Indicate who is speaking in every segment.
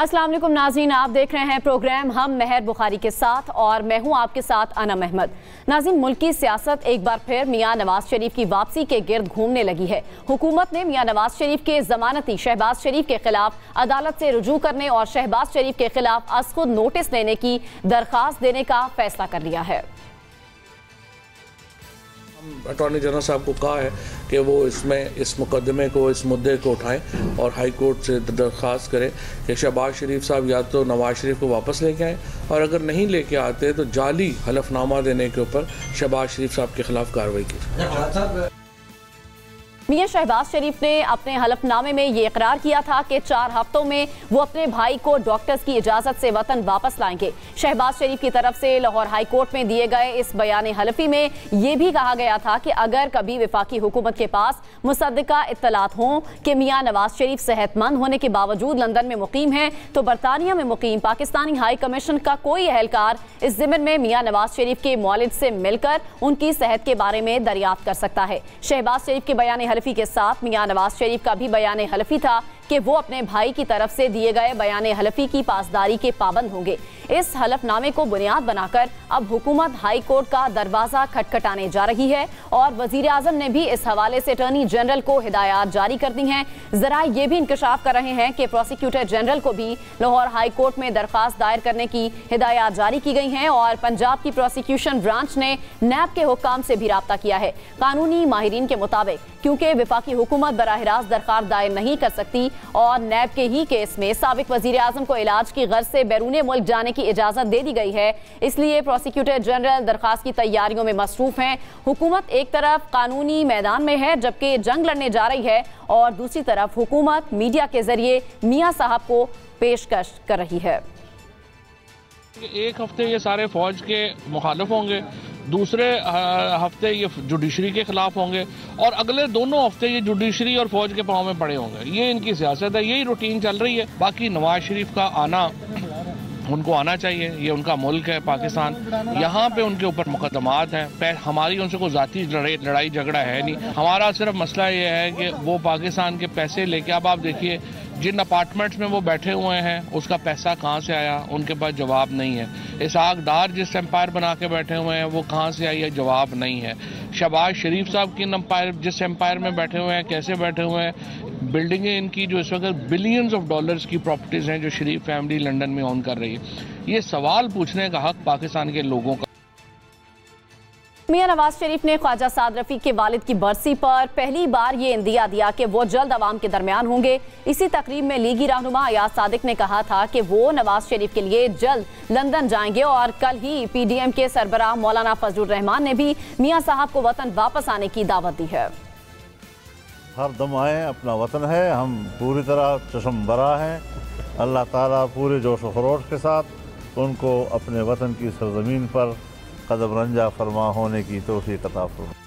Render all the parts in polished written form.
Speaker 1: अस्सलाम वालेकुम नाज़रीन, आप देख रहे हैं प्रोग्राम हम मेहर बुखारी के साथ और मैं हूं आपके साथ अनम अहमद। नाज़रीन, मुल्की सियासत एक बार फिर मियां नवाज शरीफ की वापसी के गिर्द घूमने लगी है। हुकूमत ने मियां नवाज शरीफ के जमानती शहबाज शरीफ के खिलाफ अदालत से रुजू करने और शहबाज शरीफ के खिलाफ अज़ नोटिस देने की दरख्वास्त देने का फैसला कर लिया है।
Speaker 2: अटॉर्नी जनरल साहब को कहा है कि वो इस मुकदमे को, इस मुद्दे को उठाएं और हाई कोर्ट से दरख्वास्त करें कि शहबाज शरीफ साहब या तो नवाज शरीफ को वापस लेके आएँ और अगर नहीं लेके आते तो जाली हलफनामा देने के ऊपर शहबाज शरीफ साहब के खिलाफ कार्रवाई की।
Speaker 1: मियां शहबाज शरीफ ने अपने हलफनामे में ये इकरार किया था कि 4 हफ्तों में वो अपने भाई को डॉक्टर्स की इजाजत से वतन वापस लाएंगे। शहबाज शरीफ की तरफ से लाहौर हाई कोर्ट में दिए गए इस बयान हलफी में ये भी कहा गया था कि अगर कभी वफाकी हुकूमत के पास मुसद्दिका इत्तलात हों कि मियां नवाज शरीफ सेहतमंद होने के बावजूद लंदन में मुकीम हैं तो बरतानिया में मुकीम पाकिस्तानी हाई कमीशन का कोई एहलकार इस ज़िम्मन में मियां नवाज शरीफ के मौलिद से मिलकर उनकी सेहत के बारे में दरियाफ्त कर सकता है। शहबाज शरीफ के बयान हलफी के साथ मियां नवाज शरीफ का भी बयान हलफी था कि वो अपने भाई की तरफ से दिए गए बयान हलफी की पासदारी के पाबंद होंगे। इस हलफनामे को बुनियाद बनाकर अब हुकूमत हाई कोर्ट का दरवाजा खटखटाने जा रही है और वजीर आजम ने भी इस हवाले से अटॉर्नी जनरल को हिदायत जारी कर दी हैं। जरा ये भी इंकशाफ कर रहे हैं कि प्रोसिक्यूटर जनरल को भी लाहौर हाई कोर्ट में दरख्वास्त दायर करने की हिदायत जारी की गई हैं और पंजाब की प्रोसिक्यूशन ब्रांच ने नैब के हुक्काम से भी राब्ता किया है। कानूनी माहिरीन के मुताबिक क्योंकि वफाकी हुकूमत बराह रास्त दरख्वास्त दायर नहीं कर सकती और नैब के ही केस में साबिक वजीर आजम को इलाज की गर्ज से बैरून मुल्क जाने की इजाजत दे दी गई है, इसलिए प्रोसिक्यूटर जनरल दरखास्त की तैयारियों में मसरूफ हैं। हुकूमत एक तरफ कानूनी मैदान में है जबकि जंग लड़ने जा रही है और दूसरी तरफ हुकूमत मीडिया के जरिए मियां साहब को पेशकश कर रही है।
Speaker 3: एक हफ्ते ये सारे फौज के मुखालिफ होंगे, दूसरे हफ्ते ये जुडिशरी के खिलाफ होंगे और अगले दोनों हफ्ते ये जुडिशरी और फौज के पांव में पड़े होंगे। ये इनकी सियासत है, यही रूटीन चल रही है। बाकी नवाज शरीफ का आना उनको आना चाहिए, ये उनका मुल्क है पाकिस्तान, यहाँ पे उनके ऊपर मुकदमात हैं। हमारी उनसे कोई जाती लड़ाई झगड़ा है नहीं। हमारा सिर्फ मसला ये है कि वो पाकिस्तान के पैसे लेके, अब आप देखिए जिन अपार्टमेंट्स में वो बैठे हुए हैं उसका पैसा कहाँ से आया, उनके पास जवाब नहीं है। इसाकदार जिस एम्पायर बना के बैठे हुए हैं वो कहाँ से आई है, जवाब नहीं है। शहबाज शरीफ साहब की एम्पायर जिस एम्पायर में बैठे हुए हैं, कैसे बैठे हुए हैं, बिल्डिंगें इनकी जो इस वक्त बिलियंस ऑफ डॉलर्स की प्रॉपर्टीज हैं जो शरीफ फैमिली लंदन में ओन कर रही है। ये सवाल पूछने का हक पाकिस्तान के लोगों का।
Speaker 1: मियां नवाज शरीफ ने ख्वाजा साद रफीक के वालिद की बरसी पर पहली बार ये इंदिया दिया कि वो जल्द अवाम के दरमियान होंगे। इसी तकरीब में लीगी रहनुमा अयाज सादिक ने कहा था कि वो नवाज शरीफ के लिए जल्द लंदन जाएंगे और कल ही PDM के सरबराह मौलाना फजलुर रहमान ने भी मियां साहब को वतन वापस आने की दावत दी है।
Speaker 4: हर दम आए, अपना वतन है, हम पूरी तरह चश्म बरा हैं। अल्लाह ताला पूरे जोश व खरोश के साथ उनको अपने वतन की सरजमीन पर कदम रंजा फरमा होने की तौफीक अता फरमाए।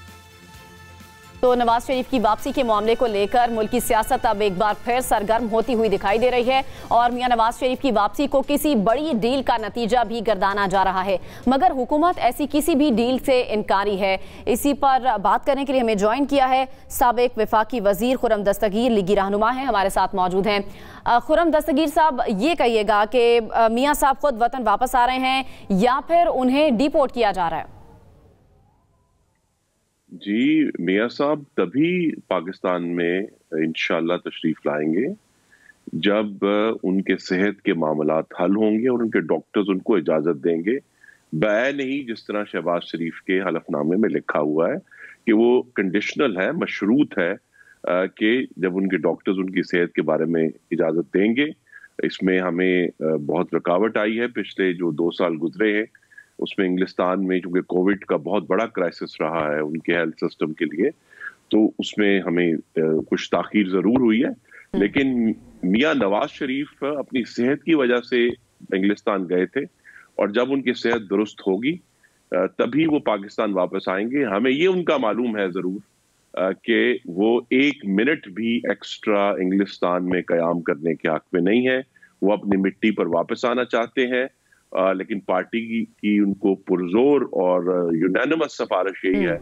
Speaker 1: तो नवाज शरीफ की वापसी के मामले को लेकर मुल्की सियासत अब एक बार फिर सरगर्म होती हुई दिखाई दे रही है और मियां नवाज शरीफ की वापसी को किसी बड़ी डील का नतीजा भी गर्दाना जा रहा है, मगर हुकूमत ऐसी किसी भी डील से इनकारी है। इसी पर बात करने के लिए हमें ज्वाइन किया है साबिक वफाकी वजीर खुर्रम दस्तगीर, लीगी रहनुमा है, हमारे साथ मौजूद हैं। खुर्रम दस्तगीर साहब, ये कहिएगा कि मियां साहब खुद वतन वापस आ रहे हैं या फिर उन्हें डिपोर्ट किया जा रहा है?
Speaker 5: जी, मियां साहब तभी पाकिस्तान में इंशाल्लाह तशरीफ लाएंगे जब उनके सेहत के मामलात हल होंगे और उनके डॉक्टर्स उनको इजाजत देंगे। बै नहीं जिस तरह शहबाज शरीफ के हलफनामे में लिखा हुआ है कि वो कंडीशनल है, मशरूत है कि जब उनके डॉक्टर्स उनकी सेहत के बारे में इजाजत देंगे। इसमें हमें बहुत रुकावट आई है पिछले जो 2 साल गुजरे हैं उसमें इंग्लिस्तान में, चूंकि कोविड का बहुत बड़ा क्राइसिस रहा है उनके हेल्थ सिस्टम के लिए, तो उसमें हमें कुछ ताखीर जरूर हुई है। लेकिन मियां नवाज शरीफ अपनी सेहत की वजह से इंग्लिस्तान गए थे और जब उनकी सेहत दुरुस्त होगी तभी वो पाकिस्तान वापस आएंगे। हमें ये उनका मालूम है जरूर कि वो 1 मिनट भी एक्स्ट्रा इंग्लिस्तान में कयाम करने के हक में नहीं है। वो अपनी मिट्टी पर वापस आना चाहते हैं, लेकिन पार्टी की उनको पुरजोर और यूनानिमस सिफारिश यही है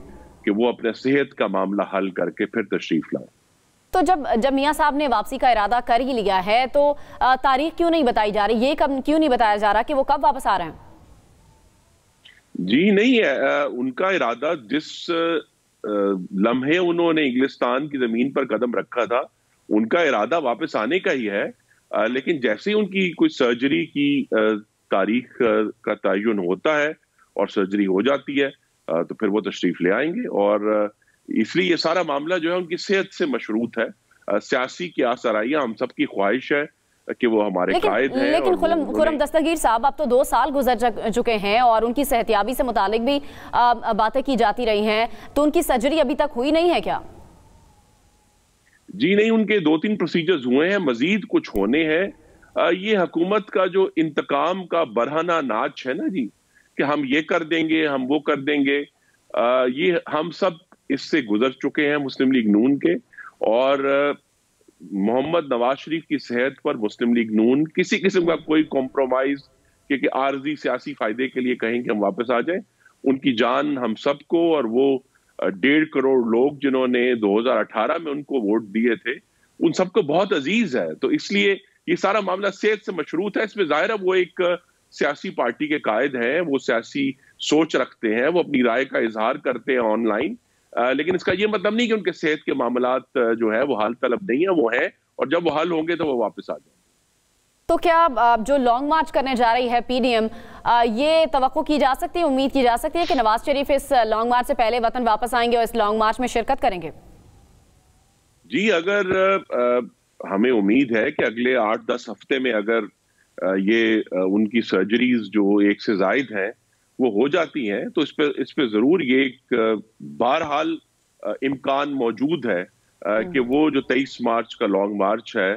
Speaker 5: कि वो अपने सेहत का मामला हल करके फिर तशरीफ लाएं।
Speaker 1: तो जब मियां साहब ने वापसी का इरादा कर ही लिया है तो तारीख क्यों नहीं बताई जा रही, ये कब क्यों नहीं बताया जा रहा कि वो कब वापस आ रहे हैं?
Speaker 5: जी नहीं है, उनका इरादा जिस लम्हे उन्होंने इंग्लिस्तान की जमीन पर कदम रखा था उनका इरादा वापस आने का ही है, लेकिन जैसे ही उनकी कोई सर्जरी की तारीख का तयन होता है और सर्जरी हो जाती है तो फिर वो तशरीफ ले आएंगे। और इसलिए ये सारा मामला जो है उनकी सेहत से मशरूत है। सियासी की आसराइयां हम सबकी ख्वाहिश है कि वो हमारे कायद हैं।
Speaker 1: लेकिन खुर्रम दस्तगीर साहब, अब तो 2 साल गुजर चुके हैं और उनकी सेहतियाबी से मुतालिक भी बातें की जाती रही हैं, तो उनकी सर्जरी अभी तक हुई नहीं है क्या?
Speaker 5: जी नहीं, उनके 2-3 प्रोसीजर्स हुए हैं, मजीद कुछ होने हैं। ये हुकूमत का जो इंतकाम का बरहाना नाच है ना जी, कि हम ये कर देंगे, हम वो कर देंगे, ये हम सब इससे गुजर चुके हैं मुस्लिम लीग नून के। और मोहम्मद नवाज शरीफ की सेहत पर मुस्लिम लीग नून किसी किस्म का कोई कॉम्प्रोमाइज कि आर्जी सियासी फायदे के लिए कहें कि हम वापस आ जाएं, उनकी जान हम सबको और वो 1.5 करोड़ लोग जिन्होंने 2018 में उनको वोट दिए थे उन सबको बहुत अजीज है। तो इसलिए ये सारा मामला सेहत से मशरूत है। इसमें जाहिर है वो एक सियासी पार्टी के कायद हैं, वो सियासी सोच रखते हैं, वो अपनी राय का इजहार करते हैं ऑनलाइन, लेकिन इसका ये मतलब नहीं कि उनके सेहत के मामलात जो है वो हाल तलब नहीं है, वो है, और जब वो हल होंगे तो वो वापस आ जाए।
Speaker 1: तो क्या जो लॉन्ग मार्च करने जा रही है पीडीएम, ये तवक्को की जा सकती है, उम्मीद की जा सकती है कि नवाज शरीफ इस लॉन्ग मार्च से पहले वतन वापस आएंगे और इस लॉन्ग मार्च में शिरकत करेंगे?
Speaker 5: जी, अगर हमें उम्मीद है कि अगले 8-10 हफ्ते में अगर ये उनकी सर्जरीज जो 1 से जायद हैं वो हो जाती हैं तो इस पे जरूर ये एक बहरहाल इम्कान मौजूद है कि वो जो 23 मार्च का लॉन्ग मार्च है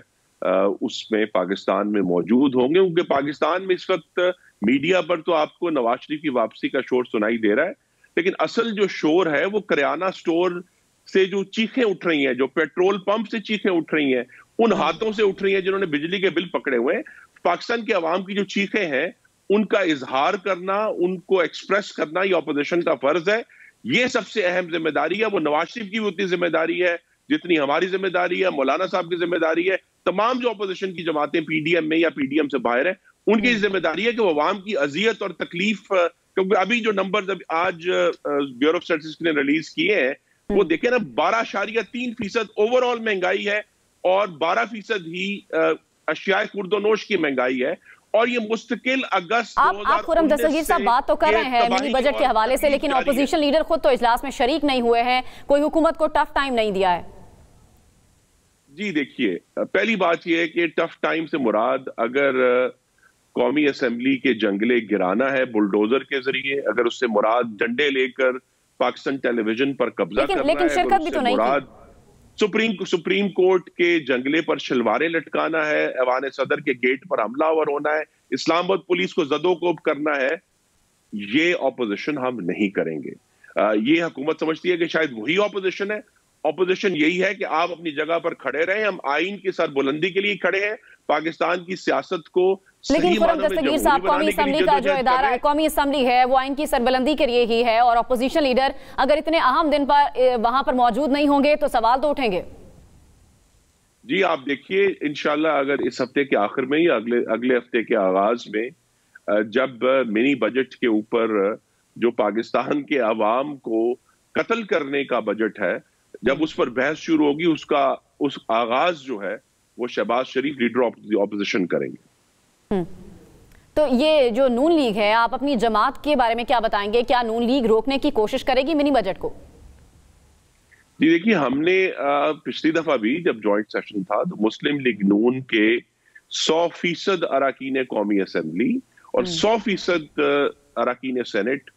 Speaker 5: उसमें पाकिस्तान में मौजूद होंगे। क्योंकि पाकिस्तान में इस वक्त मीडिया पर तो आपको नवाज शरीफ की वापसी का शोर सुनाई दे रहा है, लेकिन असल जो शोर है वो करियाना स्टोर से जो चीखें उठ रही हैं, जो पेट्रोल पंप से चीखें उठ रही हैं, उन हाथों से उठ रही हैं जिन्होंने बिजली के बिल पकड़े हुए हैं। पाकिस्तान की आवाम की जो चीखें हैं उनका इजहार करना, उनको एक्सप्रेस करना, ये ऑपोजिशन का फर्ज है। ये सबसे अहम जिम्मेदारी है। वो नवाज शरीफ की भी उतनी जिम्मेदारी है जितनी हमारी जिम्मेदारी है, मौलाना साहब की जिम्मेदारी है, तमाम जो ऑपोजिशन की जमातें पीडीएम में या पीडीएम से बाहर है उनकी जिम्मेदारी है कि वो अवाम की अजियत और तकलीफ, क्योंकि अभी जो नंबर आज ब्यूरो ऑफ स्टैटिस्टिक्स ने रिलीज किए हैं वो देखें ना, 12.3% ओवरऑल महंगाई है और 12% ही अशियाए खुर्दोनोश की महंगाई है। और ये मुस्तकिल अगस्त
Speaker 1: आप खुर्रम दस्तगीर साहब बात तो कर रहे हैं मिनी बजट के हवाले से, लेकिन ऑपोजिशन लीडर खुद तो इजलास में शरीक नहीं हुए हैं, कोई हुकूमत को टफ टाइम नहीं दिया है।
Speaker 5: जी देखिए, पहली बात यह है कि टफ टाइम से मुराद अगर कौमी असेंबली के जंगले गिराना है बुलडोजर के जरिए, अगर उससे मुराद डंडे लेकर पाकिस्तान टेलीविजन पर कब्जा करना है,
Speaker 1: लेकिन शिरकत भी तो नहीं
Speaker 5: मुराद सुप्रीम कोर्ट के जंगले पर शलवारें लटकाना है, ऐवान सदर के गेट पर हमलावर होना है, इस्लामाबाद पुलिस को जदोकोब करना है, ये ऑपोजिशन हम नहीं करेंगे। ये हुकूमत समझती है कि शायद वही ऑपोजिशन है। ऑपोजिशन यही है कि आप अपनी जगह पर खड़े रहें, हम आइन की सरबुलंदी के लिए खड़े हैं, पाकिस्तान की सियासत को।
Speaker 1: लेकिन खुर्रम दस्तगीर साहब, कौमी असेंबली का जो इदारा कौमी असेंबली है वो आइन की सरबुलंदी के लिए ही है, और अपोजिशन लीडर अगर इतने अहम दिन पर वहां पर मौजूद नहीं होंगे तो सवाल तो उठेंगे।
Speaker 5: जी आप देखिए, इंशाल्लाह अगर इस हफ्ते के आखिर में या अगले हफ्ते के आगाज में जब मिनी बजट के ऊपर जो पाकिस्तान के अवाम को कत्ल करने का बजट है, जब उस पर बहस शुरू होगी, उस आगाज जो है वो शहबाज शरीफ लीडर ऑफ द ऑपोजिशन करेंगे।
Speaker 1: तो ये जो नून लीग है, आप अपनी जमात के बारे में क्या बताएंगे? क्या नून लीग रोकने की कोशिश करेगी मिनी बजट को?
Speaker 5: जी देखिए, हमने पिछली दफा भी जब जॉइंट सेशन था तो मुस्लिम लीग नून के 100% अरकान कौमी असेंबली और 100% अरकान सेनेट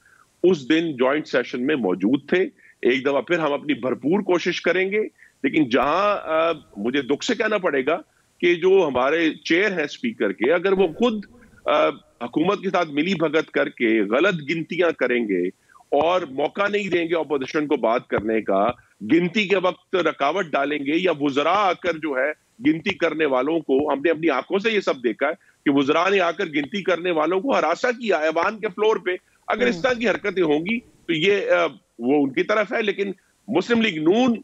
Speaker 5: उस दिन जॉइंट सेशन में मौजूद थे। एक दफा फिर हम अपनी भरपूर कोशिश करेंगे, लेकिन जहां मुझे दुख से कहना पड़ेगा कि जो हमारे चेयर हैं स्पीकर के, अगर वो खुद हुकूमत के साथ मिली भगत करके गलत गिनतियां करेंगे और मौका नहीं देंगे ऑपोजिशन को बात करने का, गिनती के वक्त रुकावट डालेंगे, या वुज़रा आकर जो है गिनती करने वालों को, हमने अपनी आंखों से ये सब देखा है कि वुज़रा ने आकर गिनती करने वालों को हरासा किया ऐवान के फ्लोर पे। अगर इस तरह की हरकतें होंगी तो ये वो उनकी तरफ है, लेकिन मुस्लिम लीग नून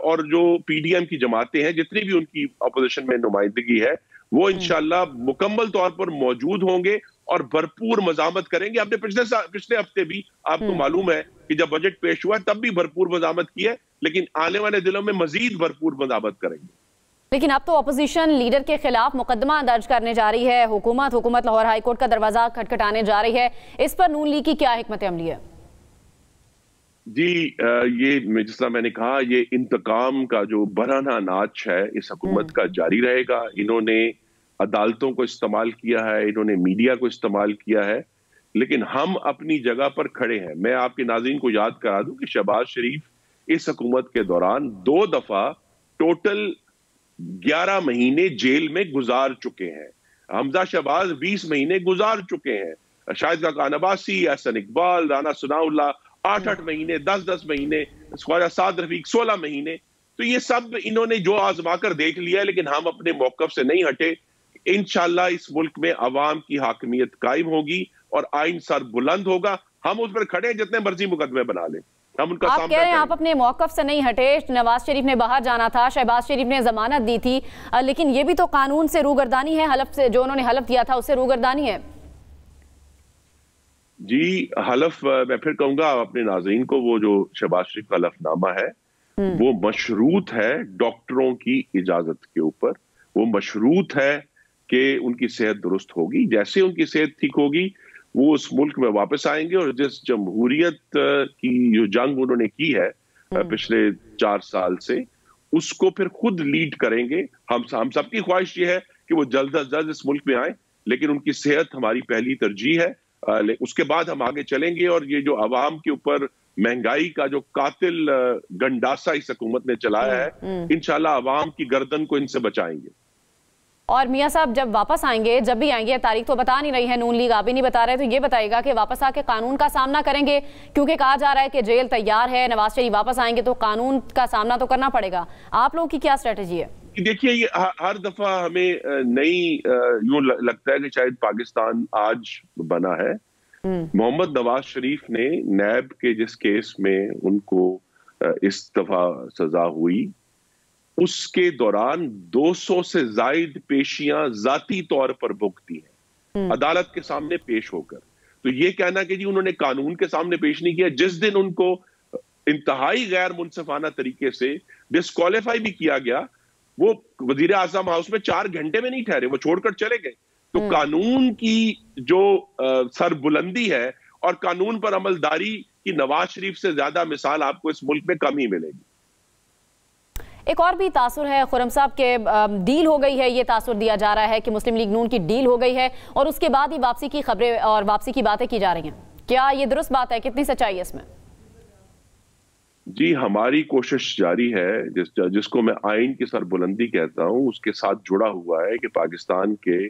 Speaker 5: और जो पीडीएम की जमातें हैं, जितनी भी उनकी अपोजिशन में नुमाइंदगी है, वो इंशाल्लाह मुकम्मल तौर पर मौजूद होंगे और भरपूर मजामत करेंगे। आपने पिछले हफ्ते भी आपको मालूम है कि जब बजट पेश हुआ तब भी भरपूर मजामत की है, लेकिन आने वाले दिनों में मजीद भरपूर मजामत करेंगे।
Speaker 1: लेकिन अब तो अपोजिशन लीडर के खिलाफ मुकदमा दर्ज करने जा रही है हुकूमत लाहौर हाईकोर्ट का दरवाजा खटखटाने जा रही है। इस पर नून लीग की क्या हिकमत अमली है?
Speaker 5: जी, ये जिस तरह मैंने कहा, ये इंतकाम का जो बराना नाच है इस हुकूमत का जारी रहेगा। इन्होंने अदालतों को इस्तेमाल किया है, इन्होंने मीडिया को इस्तेमाल किया है, लेकिन हम अपनी जगह पर खड़े हैं। मैं आपके नाज़रीन को याद करा दूं कि शहबाज शरीफ इस हुकूमत के दौरान 2 दफा टोटल 11 महीने जेल में गुजार चुके हैं। हमजा शहबाज 20 महीने गुजार चुके हैं। शाहिद खान अब्बासी, हसन इकबाल, राना सनाउल्लाह 8-8 महीने, 10-10 महीने, ख्वाजा साद रफीक 16 महीने। तो ये सब इन्होंने जो आजमा कर देख लिया, लेकिन हम अपने मौकफ से नहीं हटे। इंशाल्लाह इस मुल्क में अवाम की हाकमियत कायम होगी और आइन सर बुलंद होगा। हम उस पर खड़े हैं, जितने मर्जी मुकदमे बना लें, हम उनका
Speaker 1: आप कह रहे हैं आप अपने मौकफ से नहीं हटे। नवाज शरीफ ने बाहर जाना था, शहबाज शरीफ ने जमानत दी थी, लेकिन ये भी तो कानून से रूगर्दानी है। हलफ से जो उन्होंने हलफ दिया था उससे रूगर्दानी है।
Speaker 5: जी, हलफ मैं फिर कहूंगा अपने नाज़रीन को, वो जो शहबाज शरीफ का हलफनामा है वो मशरूत है डॉक्टरों की इजाजत के ऊपर। वो मशरूत है कि उनकी सेहत दुरुस्त होगी, जैसे उनकी सेहत ठीक होगी वो उस मुल्क में वापस आएंगे और जिस जमहूरियत की जो जंग उन्होंने की है पिछले 4 साल से, उसको फिर खुद लीड करेंगे। हम सबकी ख्वाहिश ये है कि वो जल्द अज जल्द इस मुल्क में आए, लेकिन उनकी सेहत हमारी पहली तरजीह है। उसके बाद हम आगे चलेंगे और ये जो अवाम के ऊपर महंगाई का जो कातिल गंडासा इस हुकूमत ने चलाया है, इंशाल्लाह अवाम की गर्दन को इनसे बचाएंगे।
Speaker 1: और मियां साहब जब वापस आएंगे, जब भी आएंगे, तारीख तो बता नहीं रही है नून लीग, आप भी नहीं बता रहे, तो ये बताएगा कि वापस आके कानून का सामना करेंगे? क्योंकि कहा जा रहा है कि जेल तैयार है, नवाज शरीफ वापस आएंगे तो कानून का सामना तो करना पड़ेगा। आप लोगों की क्या स्ट्रेटेजी है?
Speaker 5: देखिए, ये हर दफा हमें नई यूं लगता है कि शायद पाकिस्तान आज बना है। मोहम्मद नवाज शरीफ ने नैब के जिस केस में उनको इस दफा सजा हुई, उसके दौरान 200 से ज्यादा पेशियां जाती तौर पर भुगती हैं अदालत के सामने पेश होकर। तो ये कहना कि जी उन्होंने कानून के सामने पेश नहीं किया, जिस दिन उनको इंतहाई गैर मुनसिफाना तरीके से डिस्क्वालीफाई भी किया गया, वो वजीर आजम हाउस में 4 घंटे में नहीं ठहरे, वो छोड़कर चले गए। तो कानून की जो सरबुलंदी है और कानून पर अमलदारी की नवाज शरीफ से ज्यादा मिसाल आपको इस मुल्क में कम ही मिलेगी।
Speaker 1: एक और भी तासुर है खुर्रम साहब के, डील हो गई है, ये तासुर दिया जा रहा है कि मुस्लिम लीग नून की डील हो गई है और उसके बाद ही वापसी की खबरें और वापसी की बातें की जा रही हैं। क्या ये दुरुस्त बात है? कितनी सच्चाई है इसमें?
Speaker 5: जी, हमारी कोशिश जारी है। जिसको मैं आइन की सरबुलंदी कहता हूं, उसके साथ जुड़ा हुआ है कि पाकिस्तान के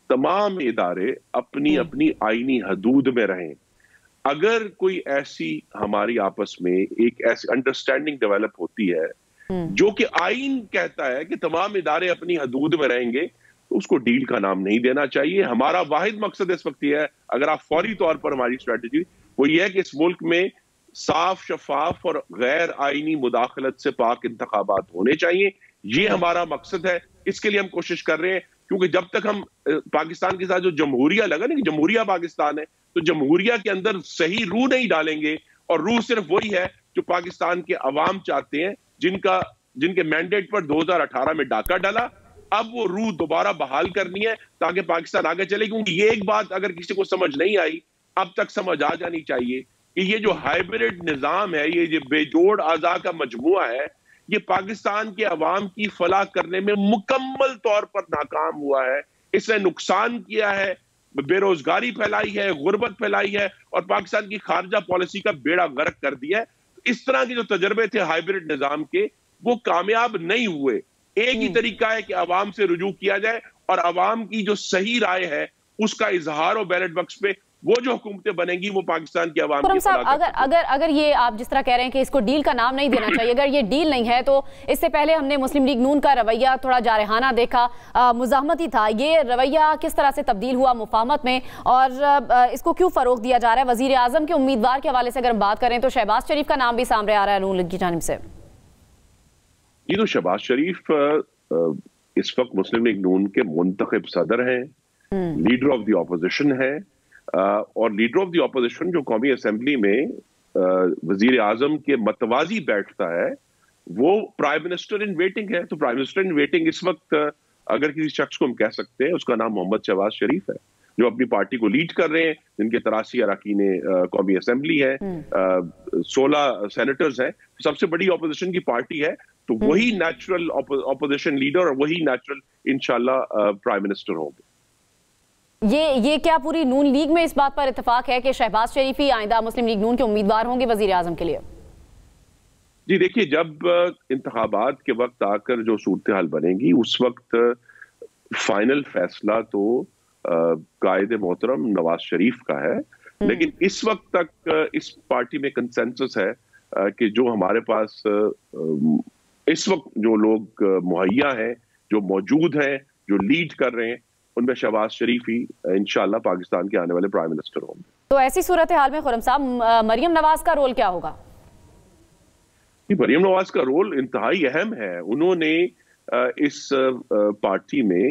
Speaker 5: तमाम इदारे अपनी अपनी आईनी हदूद में रहें। अगर कोई ऐसी हमारी आपस में एक ऐसी अंडरस्टैंडिंग डेवलप होती है जो कि आइन कहता है कि तमाम इदारे अपनी हदूद में रहेंगे, तो उसको डील का नाम नहीं देना चाहिए। हमारा वाहिद मकसद इस वक्त यह है, अगर आप फौरी तौर पर हमारी स्ट्रेटजी, वो ये है कि इस मुल्क में साफ, शफाफ और गैर आईनी मुदाखलत से पाक इंतखाबात होने चाहिए। ये हमारा मकसद है, इसके लिए हम कोशिश कर रहे हैं। क्योंकि जब तक हम पाकिस्तान के साथ जो जमहूरिया लगा ना कि जमहूरिया पाकिस्तान है, तो जमहूरिया के अंदर सही रूह नहीं डालेंगे, और रूह सिर्फ वही है जो पाकिस्तान के अवाम चाहते हैं, जिनके मैंडेट पर 2018 में डाका डाला। अब वो रूह दोबारा बहाल करनी है ताकि पाकिस्तान आगे चले। क्योंकि ये एक बात अगर किसी को समझ नहीं आई, अब तक समझ आ जानी चाहिए कि ये जो हाइब्रिड निजाम है, ये जो बेजोड़ आज़ा का मजमुआ है, ये पाकिस्तान के अवाम की फलाह करने में मुकम्मल तौर पर नाकाम हुआ है। इसने नुकसान किया है, बेरोजगारी फैलाई है, गुर्बत फैलाई है और पाकिस्तान की खारजा पॉलिसी का बेड़ा गर्क कर दिया है। इस तरह के जो तजर्बे थे हाइब्रिड निजाम के, वो कामयाब नहीं हुए। एक ही तरीका है कि अवाम से रुजू किया जाए और अवाम की जो सही राय है उसका इजहार और बैलेट बॉक्स पे वो जो हुकूमतें बनेंगी वो पाकिस्तान की आवाम की
Speaker 1: साहब, अगर ये आप जिस तरह कह रहे हैं कि इसको डील का नाम नहीं देना चाहिए, अगर ये डील नहीं है तो इससे पहले हमने मुस्लिम लीग नून का रवैया थोड़ा जारहाना देखा, मुज़ाहमती था, ये रवैया किस तरह से तब्दील हुआ मुफाहमत में और इसको क्यों फरोग दिया जा रहा है? वजीर आजम के उम्मीदवार के हवाले से अगर हम बात करें तो शहबाज शरीफ का नाम भी सामने आ रहा है नून लीग की जानिब से।
Speaker 5: ये तो शहबाज शरीफ इस वक्त मुस्लिम लीग नून के मुंतखब सदर हैं, लीडर ऑफ द ऑपोजिशन है, और लीडर ऑफ द ऑपोजिशन जो कौमी असेंबली में वजीर आजम के मतवाजी बैठता है वो प्राइम मिनिस्टर इन वेटिंग है। तो प्राइम मिनिस्टर इन वेटिंग इस वक्त अगर किसी शख्स को हम कह सकते हैं उसका नाम मोहम्मद शहबाज शरीफ है, जो अपनी पार्टी को लीड कर रहे हैं, जिनके 83 अरकान कौमी असेंबली है, 16 सेनेटर्स हैं, सबसे बड़ी ऑपोजिशन की पार्टी है। तो वही नेचुरल ऑपोजिशन लीडर और वही नेचुरल इंशाल्लाह प्राइम मिनिस्टर होंगे।
Speaker 1: ये क्या पूरी नून लीग में इस बात पर इत्तेफाक है कि शहबाज शरीफ ही आइंदा मुस्लिम लीग नून के उम्मीदवार होंगे वजीर आजम के लिए?
Speaker 5: जी देखिए, जब इंतखाबात के वक्त आकर जो सूरत हाल बनेगी उस वक्त फाइनल फैसला तो कायदे मोहतरम नवाज शरीफ का है, लेकिन इस वक्त तक इस पार्टी में कंसेंसस है कि जो हमारे पास इस वक्त जो लोग मुहैया हैं, जो मौजूद हैं, जो लीड कर रहे हैं, उनमें शहबाज शरीफ ही इंशाल्लाह पाकिस्तान के आने वाले प्राइम मिनिस्टर होंगे।
Speaker 1: तो ऐसी सूरत हाल में खुर्रम साहब, मरियम नवाज का रोल क्या होगा?
Speaker 5: मरियम नवाज का रोल इंतहाई अहम है। उन्होंने इस पार्टी में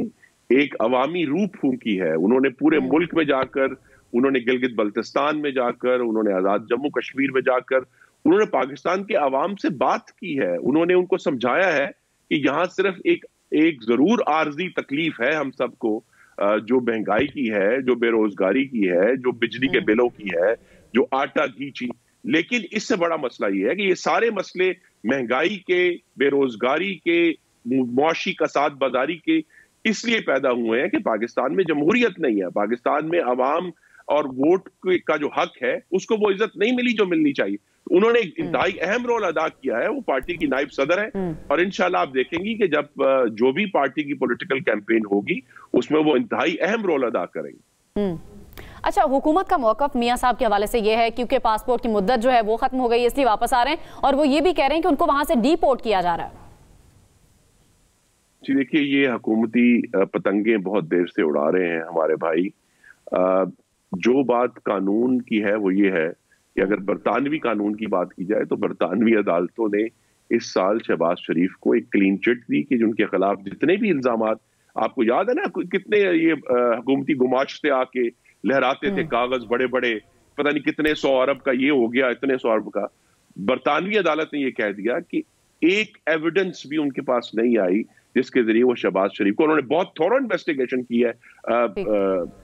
Speaker 5: एक अवामी रूह फूंकी है। उन्होंने पूरे मुल्क में जाकर, उन्होंने गिलगित बल्तिस्तान में जाकर, उन्होंने आजाद जम्मू कश्मीर में जाकर उन्होंने पाकिस्तान के अवाम से बात की है। उन्होंने उनको समझाया है कि यहाँ सिर्फ एक जरूर आर्जी तकलीफ है हम सबको, जो महंगाई की है, जो बेरोजगारी की है, जो बिजली के बिलों की है, जो आटा घी ची, लेकिन इससे बड़ा मसला ये है कि ये सारे मसले महंगाई के, बेरोजगारी के, मुआशी कसाद बाजारी के इसलिए पैदा हुए हैं कि पाकिस्तान में जमहूरियत नहीं है। पाकिस्तान में अवाम और वोट का जो हक है उसको वो इज्जत नहीं मिली जो मिलनी चाहिए। उन्होंने एक इंतहाई अहम रोल अदा किया है। वो पार्टी की नायब सदर है और इंशाल्लाह आप देखेंगी कि जब जो भी पार्टी की पॉलिटिकल कैंपेन होगी उसमें वो इंतहाई अहम रोल अदा करेंगे।
Speaker 1: अच्छा, हुकूमत का मौक़िफ़ मियां साहब के हवाले से ये है क्योंकि पासपोर्ट की मुद्दत जो है वो खत्म हो गई, इसलिए वापस आ रहे हैं और वो ये भी कह रहे हैं कि उनको वहां से डीपोर्ट किया जा रहा है।
Speaker 5: जी देखिए, ये हुकूमती पतंगे बहुत देर से उड़ा रहे हैं हमारे भाई। जो बात कानून की है वो ये है कि अगर बरतानवी कानून की बात की जाए तो बरतानवी अदालतों ने इस साल शहबाज शरीफ को एक क्लीन चिट दी कि जिनके खिलाफ जितने भी इल्जामात, आपको याद है ना कितने ये हुकूमती गुमाश्ते आके लहराते थे कागज बड़े बड़े, पता नहीं कितने 100 अरब का ये हो गया, इतने 100 अरब का। बरतानवी अदालत ने ये कह दिया कि एक एविडेंस भी उनके पास नहीं आई जिसके जरिए वो शहबाज शरीफ को, उन्होंने बहुत थोरो इन्वेस्टिगेशन की है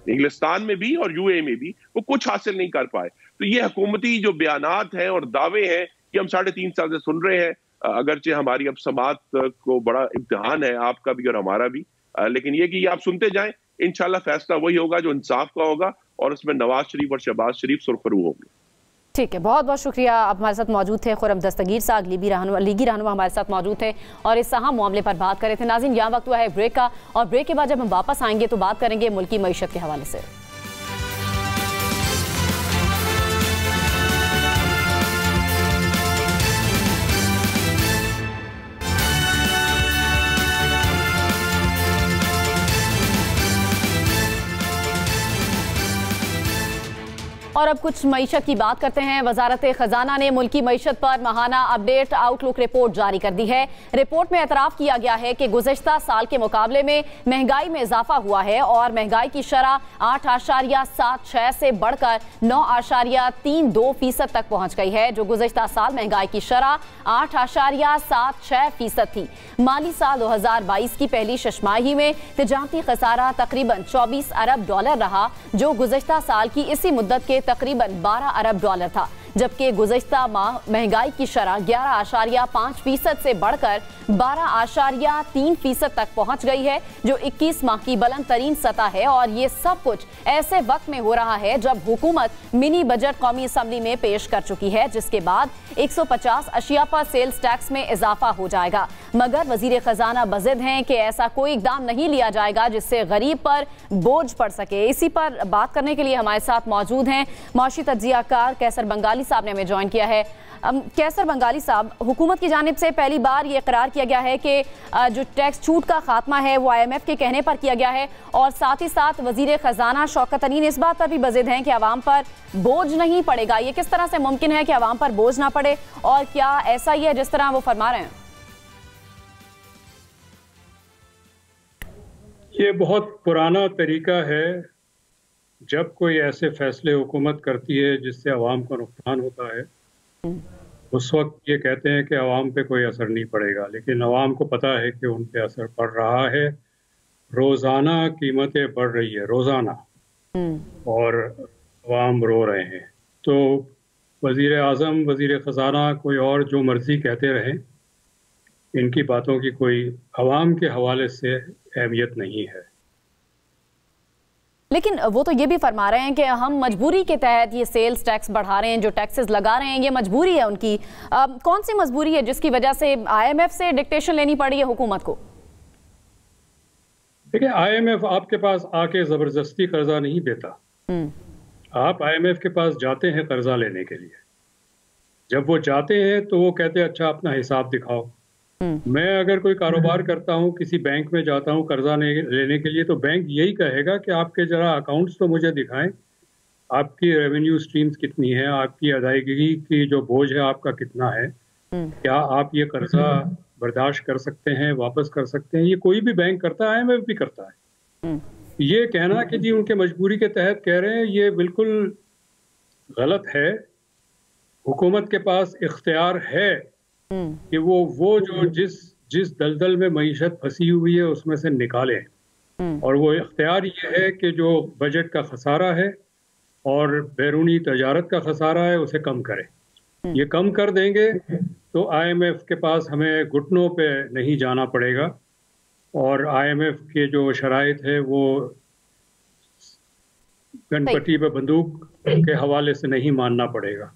Speaker 5: इंग्लिस्तान में भी और यूए में भी, वो कुछ हासिल नहीं कर पाए। तो ये हुकूमती जो बयानात हैं और दावे हैं कि हम 3.5 साल से सुन रहे हैं, अगरचे हमारी अब समात को बड़ा इम्तिहान है, आपका भी और हमारा भी, लेकिन ये कि आप सुनते जाएं, इंशाल्लाह फैसला वही होगा जो इंसाफ का होगा और उसमें नवाज शरीफ और शहबाज शरीफ सुरखरू होंगे।
Speaker 1: ठीक है, बहुत बहुत शुक्रिया। आप हमारे साथ मौजूद थे खुर्रम दस्तगीर साहब, लीगी रहनुमा हमारे साथ मौजूद थे और इस अहम मामले पर बात कर रहे थे। नाज़रीन, यहाँ वक्त हुआ है ब्रेक का और ब्रेक के बाद जब हम वापस आएंगे तो बात करेंगे मुल्क की मईशत के हवाले से। और अब कुछ मईशत की बात करते हैं। वजारत खजाना ने मुल्की मईशत पर माहाना अपडेट आउटलुक रिपोर्ट जारी कर दी है। रिपोर्ट में एतराफ़ किया गया है कि गुज़श्ता साल के मुकाबले में महंगाई में इजाफा हुआ है और महंगाई की शरह 8.76 से बढ़कर 9.32% तक पहुंच गई है, जो गुज़श्ता साल महंगाई की शरह 8.76% थी। माली साल 2022 की पहली शशमाही में तिजारती खसारा तकरीबन 24 अरब डॉलर रहा, जो गुज़श्ता साल की इसी मुद्दत के तकरीबन 12 अरब डॉलर था। जबकि गुज़श्ता माह महंगाई की शरह 11.5% से बढ़कर 12.3% तक पहुंच गई है, जो 21 माह की बुलंद तरीन सतह है। और ये सब कुछ ऐसे वक्त में हो रहा है जब हुकूमत मिनी बजट कौमी असम्बली में पेश कर चुकी है, जिसके बाद 150 अशिया पर सेल्स टैक्स में इजाफा हो जाएगा। मगर वजीर खजाना बज़िद हैं कि ऐसा कोई इकदाम नहीं लिया जाएगा जिससे गरीब पर बोझ पड़ सके। इसी पर बात करने के लिए हमारे साथ मौजूद हैं मौशी तज्जियाकार कैसर बंगाली साहब ने हमें ज्वाइन किया है। कैसर बंगाली साहब, हुकूमत की जानिब से पहली बार ये इकरार किया गया है कि जो टैक्स छूट का खात्मा है वो IMF के कहने पर किया गया है, और साथ ही साथ वजीर खजाना शौकत अली ने इस बात पर भी बज़िद हैं कि आवाम पर बोझ नहीं पड़ेगा। ये किस तरह से मुमकिन है कि आवाम पर बोझ ना पड़े, और क्या ऐसा ही है जिस तरह वो फरमा रहे हैं?
Speaker 6: ये बहुत पुराना तरीका है, जब कोई ऐसे फैसले हुकूमत करती है जिससे आवाम को नुकसान होता है, उस वक्त ये कहते हैं कि आवाम पे कोई असर नहीं पड़ेगा, लेकिन आवाम को पता है कि उन पे असर पड़ रहा है। रोज़ाना कीमतें बढ़ रही है, रोज़ाना, और आवाम रो रहे हैं। तो वज़ीर आज़म, वज़ीर ख़जाना, कोई और जो मर्ज़ी कहते रहें, इनकी बातों की कोई आवाम के हवाले से अहमियत नहीं है।
Speaker 1: लेकिन वो तो ये भी फरमा रहे हैं कि हम मजबूरी के तहत ये सेल्स टैक्स बढ़ा रहे हैं, जो टैक्सेस लगा रहे हैं, ये मजबूरी है उनकी। कौन सी मजबूरी है जिसकी वजह से IMF से डिक्टेशन लेनी पड़ी है हुकूमत को?
Speaker 6: देखिए, IMF आपके पास आके ज़बरदस्ती कर्जा नहीं देता। आप IMF के पास जाते हैं कर्जा लेने के लिए। जब वो जाते हैं तो वो कहते हैं अच्छा अपना हिसाब दिखाओ। मैं अगर कोई कारोबार करता हूँ, किसी बैंक में जाता हूँ कर्जा लेने के लिए, तो बैंक यही कहेगा कि आपके जरा अकाउंट्स तो मुझे दिखाएं, आपकी रेवेन्यू स्ट्रीम्स कितनी है, आपकी अदायगी की जो बोझ है आपका कितना है, क्या आप ये कर्जा बर्दाश्त कर सकते हैं, वापस कर सकते हैं। ये कोई भी बैंक करता है, IMF भी करता है। ये कहना कि जी उनके मजबूरी के तहत कह रहे हैं, ये बिल्कुल गलत है। हुकूमत के पास इख्तियार है कि वो जो जिस दलदल में मईशत फंसी हुई है उसमें से निकालें, और वो इख्तियार ये है कि जो बजट का खसारा है और बैरूनी तजारत का खसारा है उसे कम करें। ये कम कर देंगे तो IMF के पास हमें घुटनों पे नहीं जाना पड़ेगा, और IMF के जो शराइत है वो गनपटी पे बंदूक के हवाले से नहीं मानना पड़ेगा।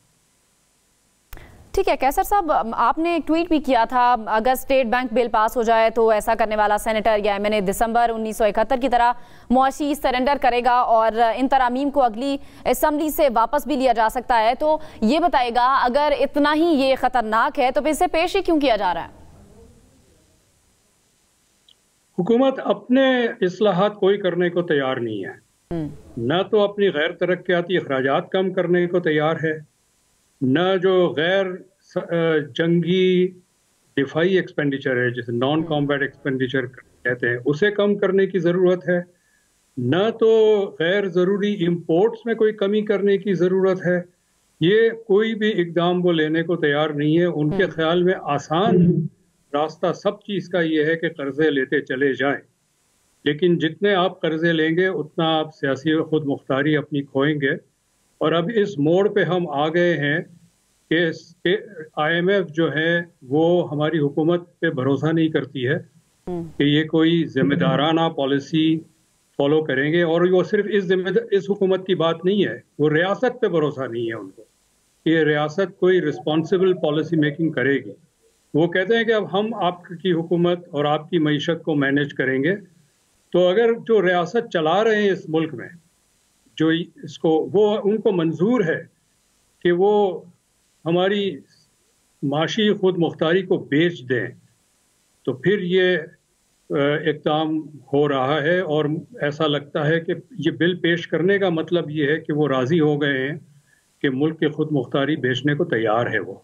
Speaker 1: ठीक है कैसर साहब, आपने एक ट्वीट भी किया था, अगर स्टेट बैंक बिल पास हो जाए तो ऐसा करने वाला सेनेटर या MNA दिसंबर 1971 की तरह मुआशी सरेंडर करेगा और इन तरामीम को अगली असम्बली से वापस भी लिया जा सकता है। तो ये बताइएगा, अगर इतना ही ये खतरनाक है तो फिर इसे पेश ही क्यों किया जा रहा है?
Speaker 6: हुकूमत अपने इस्लाहात कोई करने को तैयार नहीं है, न तो अपनी गैर तरक्याती अखराजात कम करने को तैयार है, न जो गैर जंगी दिफाई एक्सपेंडिचर है जिसे नॉन कॉम्बैट एक्सपेंडिचर कहते हैं उसे कम करने की ज़रूरत है, न तो गैर ज़रूरी इंपोर्ट्स में कोई कमी करने की ज़रूरत है। ये कोई भी इकदाम वो लेने को तैयार नहीं है। उनके ख्याल में आसान रास्ता सब चीज़ का ये है कि कर्जे लेते चले जाएं, लेकिन जितने आप कर्जे लेंगे उतना आप सियासी खुद मुख्तारी अपनी खोएंगे। और अब इस मोड़ पे हम आ गए हैं कि IMF जो है वो हमारी हुकूमत पे भरोसा नहीं करती है कि ये कोई जिम्मेदाराना पॉलिसी फॉलो करेंगे। और वो सिर्फ इस हुकूमत की बात नहीं है, वो रियासत पे भरोसा नहीं है उनको कि ये रियासत कोई रिस्पॉन्सिबल पॉलिसी मेकिंग करेगी। वो कहते हैं कि अब हम आपकी हुकूमत और आपकी मईशत को मैनेज करेंगे। तो अगर जो रियासत चला रहे हैं इस मुल्क में, जो इसको वो उनको मंजूर है कि वो हमारी माशी खुद मुख्तारी को बेच दें, तो फिर ये इक़दाम हो रहा है। और ऐसा लगता है कि ये बिल पेश करने का मतलब ये है कि वो राज़ी हो गए हैं कि मुल्क की खुद मुख्तारी बेचने को तैयार है वो।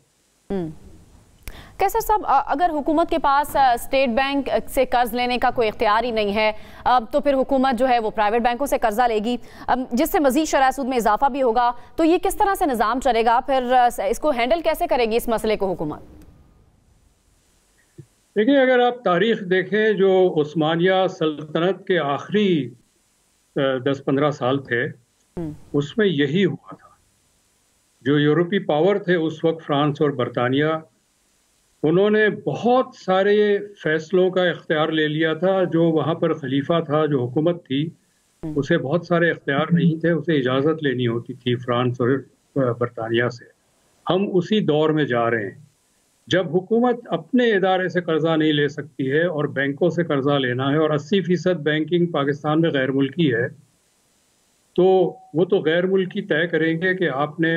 Speaker 1: कैसर साहब, अगर हुकूमत के पास स्टेट बैंक से कर्ज लेने का कोई इख्तियार ही नहीं है, तो फिर हुकूमत जो है वो प्राइवेट बैंकों से कर्जा लेगी, जिससे मजीद शरह सूद में इजाफा भी होगा। तो ये किस तरह से निज़ाम चलेगा, फिर इसको हैंडल कैसे करेगी इस मसले को हुकूमत?
Speaker 6: देखिए, अगर आप तारीख देखें, जो उस्मानिया सल्तनत के आखिरी 10-15 साल थे उसमें यही हुआ था जो यूरोपीय पावर थे उस वक्त, फ्रांस और बरतानिया, उन्होंने बहुत सारे फैसलों का इख्तियार ले लिया था। जो वहाँ पर खलीफा था, जो हुकूमत थी, उसे बहुत सारे इख्तियार नहीं थे, उसे इजाज़त लेनी होती थी फ्रांस और बरतानिया से। हम उसी दौर में जा रहे हैं जब हुकूमत अपने इदारे से कर्जा नहीं ले सकती है और बैंकों से कर्जा लेना है, और 80% बैंकिंग पाकिस्तान में गैर मुल्की है, तो वो तो गैर मुल्की तय करेंगे कि आपने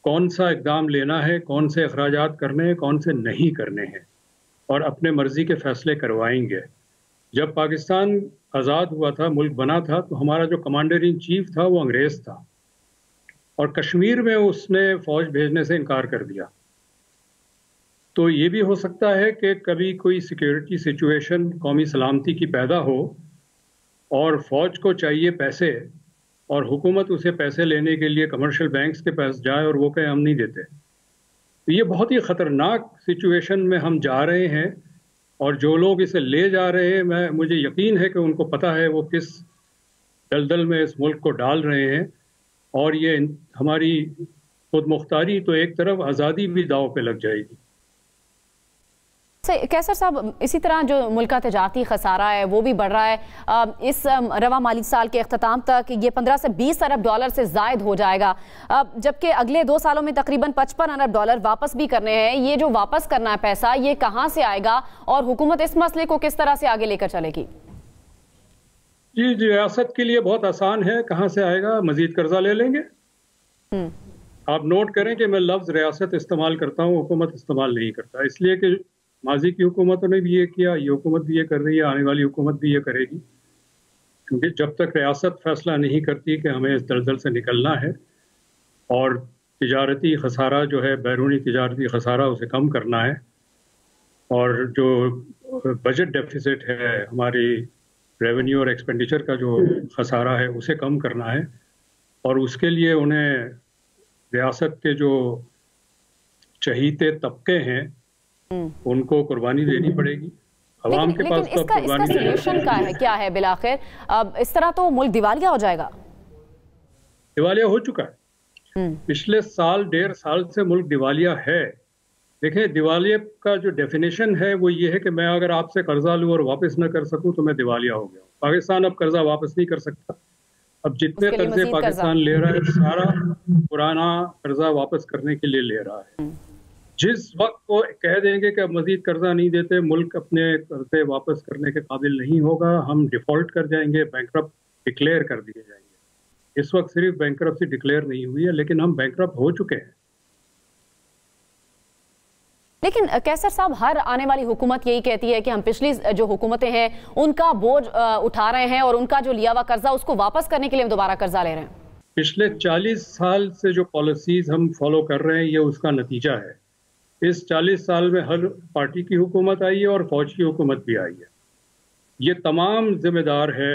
Speaker 6: कौन सा इक़दाम लेना है, कौन से अखराजात करने हैं, कौन से नहीं करने हैं, और अपने मर्जी के फैसले करवाएंगे। जब पाकिस्तान आज़ाद हुआ था, मुल्क बना था, तो हमारा जो कमांडर इन चीफ था वो अंग्रेज़ था, और कश्मीर में उसने फ़ौज भेजने से इनकार कर दिया। तो ये भी हो सकता है कि कभी कोई सिक्योरिटी सिचुएशन, कौमी सलामती की पैदा हो, और फ़ौज को चाहिए पैसे, और हुकूमत उसे पैसे लेने के लिए कमर्शियल बैंक्स के पास जाए और वो कहे हम नहीं देते। तो ये बहुत ही ख़तरनाक सिचुएशन में हम जा रहे हैं, और जो लोग इसे ले जा रहे हैं, मुझे यकीन है कि उनको पता है वो किस दलदल में इस मुल्क को डाल रहे हैं। और ये हमारी खुद मुख्तारी तो एक तरफ, आज़ादी भी दाव पे लग जाएगी।
Speaker 1: कैसर साहब, इसी तरह जो मुल्क का तिजारती खसारा है वो भी बढ़ रहा है। इस रवा माली साल के अख्ताम तक ये 15 से 20 अरब डॉलर से जायद हो जाएगा, जबकि अगले 2 सालों में तकरीबन 55 अरब डॉलर वापस भी करने हैं। ये जो वापस करना है पैसा, ये कहाँ से आएगा और हुकूमत इस मसले को किस तरह से आगे लेकर चलेगी?
Speaker 6: जी, रियासत के लिए बहुत आसान है। कहाँ से आएगा? मजीद कर्जा ले लेंगे। आप नोट करें कि मैं लफ्ज़ रियासत इस्तेमाल करता हूँ, हुकूमत इस्तेमाल नहीं करता, इसलिए कि माजी की हुकूमतों ने भी ये किया, ये हुकूमत भी ये कर रही है, आने वाली हुकूमत भी ये करेगी। क्योंकि जब तक रियासत फैसला नहीं करती कि हमें इस दलदल से निकलना है और तिजारती खसारा जो है, बैरूनी तिजारती खसारा, उसे कम करना है, और जो बजट डेफिसिट है, हमारी रेवेन्यू और एक्सपेंडिचर का जो खसारा है, उसे कम करना है, और उसके लिए उन्हें रियासत के जो चहीते तबके हैं उनको कुर्बानी देनी पड़ेगी। अवाम के पास
Speaker 1: इसका सॉल्यूशन क्या है बिलाखिर? इस तरह तो मुल्क दिवालिया हो जाएगा।
Speaker 6: दिवालिया हो चुका है। पिछले साल, 1.5 साल से मुल्क दिवालिया है। देखें, दिवालिया का जो डेफिनेशन है वो ये है कि मैं अगर आपसे कर्जा लूँ और वापस न कर सकूँ तो मैं दिवालिया हो गया। पाकिस्तान अब कर्जा वापस नहीं कर सकता। अब जितने कर्जे पाकिस्तान ले रहा है, सारा पुराना कर्जा वापस करने के लिए ले रहा है। जिस वक्त वो कह देंगे कि अब मजीद कर्जा नहीं देते, मुल्क अपने कर्जे वापस करने के काबिल नहीं होगा, हम डिफॉल्ट कर जाएंगे, बैंकरप्ट डिक्लेयर कर दिए जाएंगे। इस वक्त सिर्फ बैंकरप्सी डिक्लेयर नहीं हुई है, लेकिन हम बैंकरप्ट हो चुके हैं।
Speaker 1: लेकिन कैसर साहब, हर आने वाली हुकूमत यही कहती है कि हम पिछली जो हुकूमतें हैं उनका बोझ उठा रहे हैं और उनका जो लिया हुआ कर्जा उसको वापस करने के लिए हम दोबारा कर्जा ले रहे हैं।
Speaker 6: पिछले 40 साल से जो पॉलिसीज हम फॉलो कर रहे हैं, ये उसका नतीजा है। इस 40 साल में हर पार्टी की हुकूमत आई है और फौज की हुकूमत भी आई है। ये तमाम जिम्मेदार है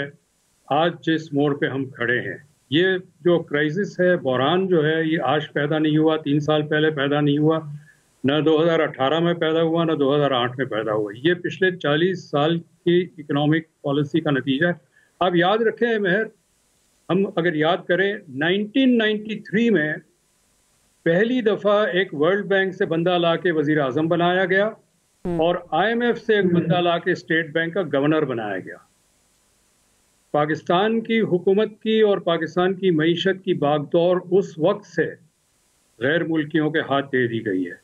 Speaker 6: आज जिस मोड़ पे हम खड़े हैं। ये जो क्राइसिस है, बहरान जो है, ये आज पैदा नहीं हुआ, 3 साल पहले पैदा नहीं हुआ, न 2018 में पैदा हुआ, न 2008 में पैदा हुआ। ये पिछले 40 साल की इकोनॉमिक पॉलिसी का नतीजा है। आप याद रखें महर, हम अगर याद करें, 1993 में पहली दफा एक वर्ल्ड बैंक से बंदा ला के वजीर आजम बनाया गया और IMF से एक बंदा ला के स्टेट बैंक का गवर्नर बनाया गया। पाकिस्तान की हुकूमत की और पाकिस्तान की मईशत की बागडोर उस वक्त से गैर मुल्कियों के हाथ दे दी गई है।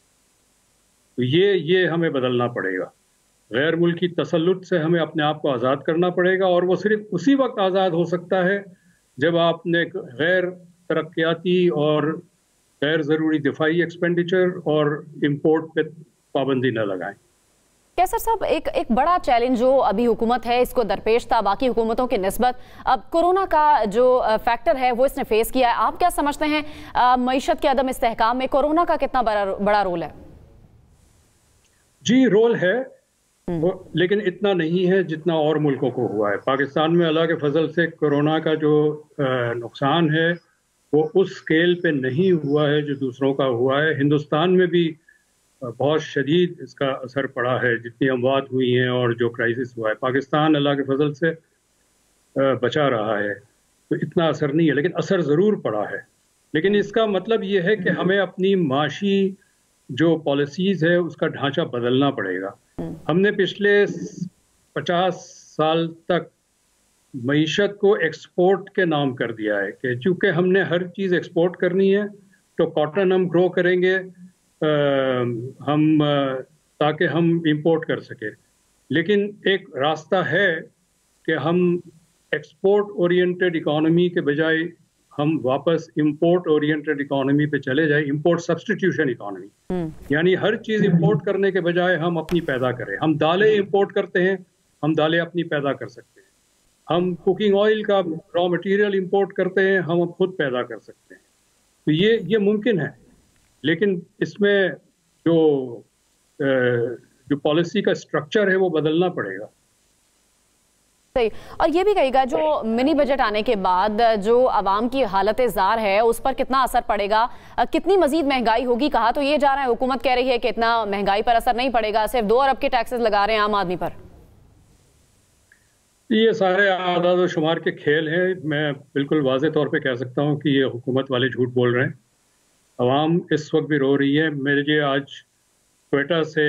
Speaker 6: तो ये हमें बदलना पड़ेगा। गैर मुल्की तसल्लुत से हमें अपने आप को आज़ाद करना पड़ेगा, और वो सिर्फ उसी वक्त आज़ाद हो सकता है जब आपने गैर तरक्याती और गैर ज़रूरी दिफाई एक्सपेंडिचर और इम्पोर्ट पे पाबंदी न लगाएं।
Speaker 1: कैसर साहब, एक बड़ा चैलेंज जो अभी हुकूमत है इसको दरपेश था बाकी हुकूमतों की निस्बत, अब कोरोना का जो फैक्टर है वो इसने फेस किया है। आप क्या समझते हैं मईशत के अदम इस्तेहकाम में कोरोना का कितना बड़ा रोल है?
Speaker 6: जी, रोल है, लेकिन इतना नहीं है जितना और मुल्कों को हुआ है। पाकिस्तान में अल्लाह के फजल से कोरोना का जो नुकसान है वो उस स्केल पे नहीं हुआ है जो दूसरों का हुआ है। हिंदुस्तान में भी बहुत शदीद इसका असर पड़ा है, जितनी अमवात हुई हैं और जो क्राइसिस हुआ है। पाकिस्तान अल्लाह के फजल से बचा रहा है, तो इतना असर नहीं है, लेकिन असर ज़रूर पड़ा है। लेकिन इसका मतलब ये है कि हमें अपनी माशी जो पॉलिसीज़ है उसका ढांचा बदलना पड़ेगा। हमने पिछले 50 साल तक मईशत को एक्सपोर्ट के नाम कर दिया है कि चूँकि हमने हर चीज़ एक्सपोर्ट करनी है तो कॉटन हम ग्रो करेंगे ताकि हम इंपोर्ट कर सके। लेकिन एक रास्ता है कि हम एक्सपोर्ट ओरिएंटेड इकोनॉमी के बजाय हम वापस इंपोर्ट ओरिएंटेड इकोनॉमी पे चले जाए, इंपोर्ट सब्स्टिट्यूशन इकोनॉमी, यानी हर चीज़ इंपोर्ट करने के बजाय हम अपनी पैदा करें। हम दालें इंपोर्ट करते हैं, हम दालें अपनी पैदा कर सकते हैं। हम कुकिंग ऑयल का रॉ मटेरियल इंपोर्ट करते हैं, हम खुद पैदा कर सकते हैं। तो ये मुमकिन है, लेकिन इसमें जो पॉलिसी का स्ट्रक्चर है वो बदलना पड़ेगा।
Speaker 1: सही। और ये भी कहेगा जो मिनी बजट आने के बाद जो आवाम की हालत ज़ार है उस पर कितना असर पड़ेगा, कितनी मजीद महंगाई होगी? कहा तो ये जा रहा है, हुकूमत कह रही है कि इतना महंगाई पर असर नहीं पड़ेगा, सिर्फ 2 अरब के टैक्सेस लगा रहे हैं आम आदमी पर।
Speaker 6: ये सारे आदाद व शुमार के खेल हैं। मैं बिल्कुल वाज़े तौर पे कह सकता हूँ कि ये हुकूमत वाले झूठ बोल रहे हैं। आवाम इस वक्त भी रो रही है। मेरे आज क्वेटा से